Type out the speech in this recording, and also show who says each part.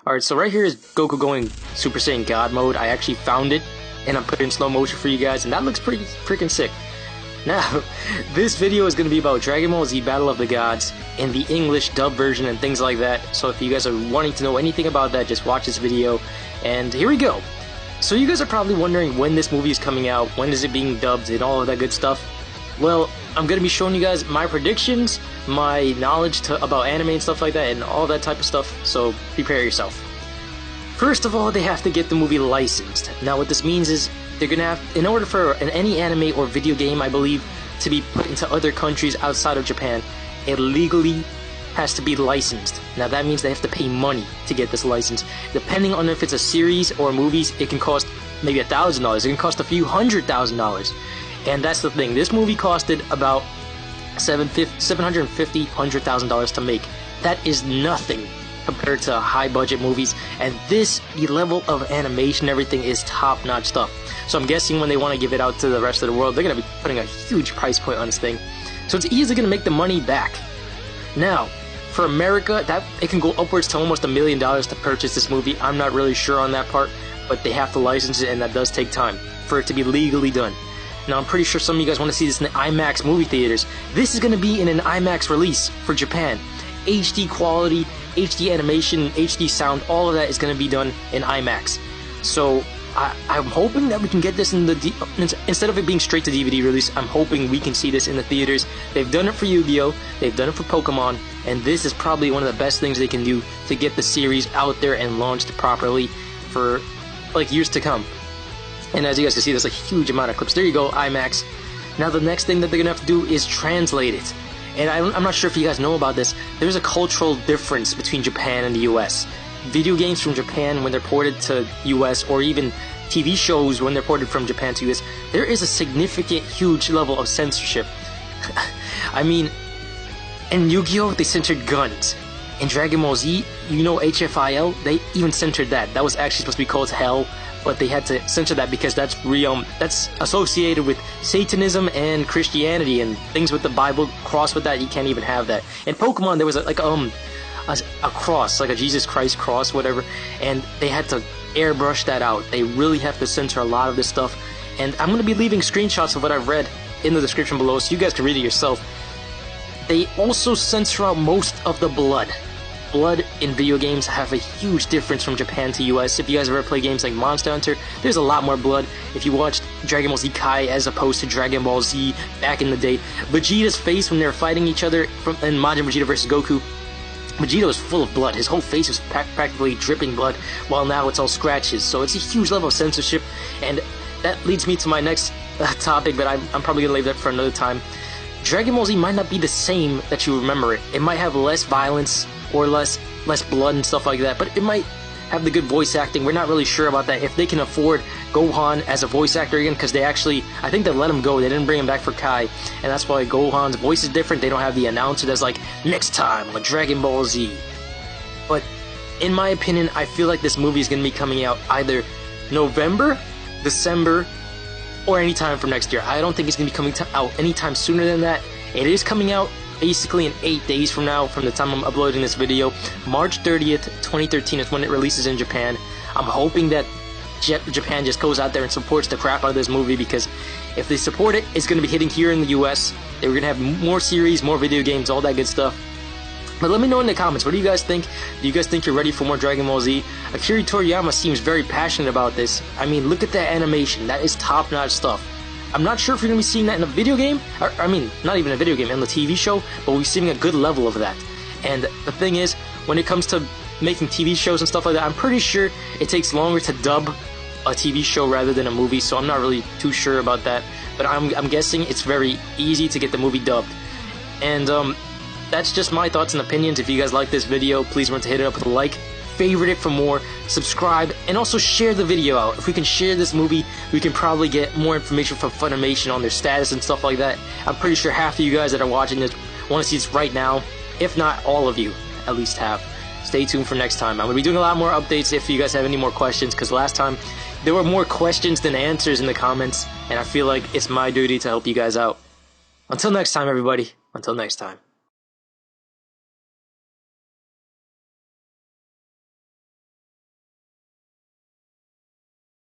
Speaker 1: Alright, so right here is Goku going Super Saiyan God mode. I actually found it, and I'm putting it in slow motion for you guys, and that looks pretty freaking sick. Now, this video is going to be about Dragon Ball Z Battle of the Gods in the English dub version and things like that. So if you guys are wanting to know anything about that, just watch this video. And here we go. So you guys are probably wondering when this movie is coming out, when is it being dubbed, and all of that good stuff. Well, I'm going to be showing you guys my predictions, my knowledge about anime and stuff like that, and all that type of stuff, so prepare yourself. First of all, they have to get the movie licensed. Now what this means is, they're going to have, in order for any anime or video game, I believe, to be put into other countries outside of Japan, it legally has to be licensed. Now that means they have to pay money to get this license. Depending on if it's a series or movies, it can cost maybe $1,000, it can cost a few $100,000. And that's the thing, this movie costed about $100,000 to make. That is nothing compared to high budget movies, and the level of animation, everything is top notch stuff. So I'm guessing when they want to give it out to the rest of the world, they're going to be putting a huge price point on this thing. So it's easily going to make the money back. Now, for America, it can go upwards to almost $1 million to purchase this movie. I'm not really sure on that part, but they have to license it, and that does take time for it to be legally done. Now, I'm pretty sure some of you guys want to see this in the IMAX movie theaters. This is going to be in an IMAX release for Japan. HD quality, HD animation, HD sound, all of that is going to be done in IMAX. So, I'm hoping that we can get this in instead of it being straight to DVD release, I'm hoping we can see this in the theaters. They've done it for Yu-Gi-Oh!, they've done it for Pokemon, and this is probably one of the best things they can do to get the series out there and launched properly for, like, years to come. And as you guys can see, there's a huge amount of clips. There you go, IMAX. Now the next thing that they're going to have to do is translate it. And I'm not sure if you guys know about this, there's a cultural difference between Japan and the US. Video games from Japan, when they're ported to US, or even TV shows when they're ported from Japan to US, there is a significant, huge level of censorship. I mean, in Yu-Gi-Oh! They censored guns. In Dragon Ball Z, you know HFIL, they even censored that. That was actually supposed to be called Hell, but they had to censor that because that's associated with Satanism and Christianity and things with the Bible. Cross with that, you can't even have that. In Pokemon, there was a cross, like a Jesus Christ cross, whatever, and they had to airbrush that out. They really have to censor a lot of this stuff, and I'm going to be leaving screenshots of what I've read in the description below so you guys can read it yourself. They also censor out most of the blood. Blood in video games have a huge difference from Japan to US. If you guys ever play games like Monster Hunter, there's a lot more blood. If you watched Dragon Ball Z Kai as opposed to Dragon Ball Z back in the day, Vegeta's face when they were fighting each other in Majin Vegeta vs. Goku, Vegeta was full of blood. His whole face was practically dripping blood, while now it's all scratches. So it's a huge level of censorship, and that leads me to my next topic, but I'm probably going to leave that for another time. Dragon Ball Z might not be the same that you remember it. It might have less violence, or less blood and stuff like that, but it might have the good voice acting. We're not really sure about that. If they can afford Gohan as a voice actor again, because I think they let him go. They didn't bring him back for Kai, and that's why Gohan's voice is different. They don't have the announcer that's like, next time on Dragon Ball Z. But in my opinion, I feel like this movie is going to be coming out either November, December, or anytime from next year. I don't think it's going to be coming out anytime sooner than that. It is coming out basically in 8 days from now, from the time I'm uploading this video. March 30th, 2013 is when it releases in Japan. I'm hoping that Japan just goes out there and supports the crap out of this movie, because if they support it, it's going to be hitting here in the US. They're going to have more series, more video games, all that good stuff. But let me know in the comments, what do you guys think? Do you guys think you're ready for more Dragon Ball Z? Akira Toriyama seems very passionate about this. I mean, look at that animation. That is top-notch stuff. I'm not sure if you're going to be seeing that in a video game, I mean, not even a video game, in the TV show, but we're seeing a good level of that. And the thing is, when it comes to making TV shows and stuff like that, I'm pretty sure it takes longer to dub a TV show rather than a movie, so I'm not really too sure about that. But I'm guessing it's very easy to get the movie dubbed. And that's just my thoughts and opinions. If you guys like this video, please remember to hit it up with a like, favorite it for more, subscribe, and also share the video out. If we can share this movie, we can probably get more information from Funimation on their status and stuff like that. I'm pretty sure half of you guys that are watching this want to see this right now. If not, all of you at least have. Stay tuned for next time. I'm going to be doing a lot more updates if you guys have any more questions, because last time there were more questions than answers in the comments, and I feel like it's my duty to help you guys out. Until next time, everybody. Until next time.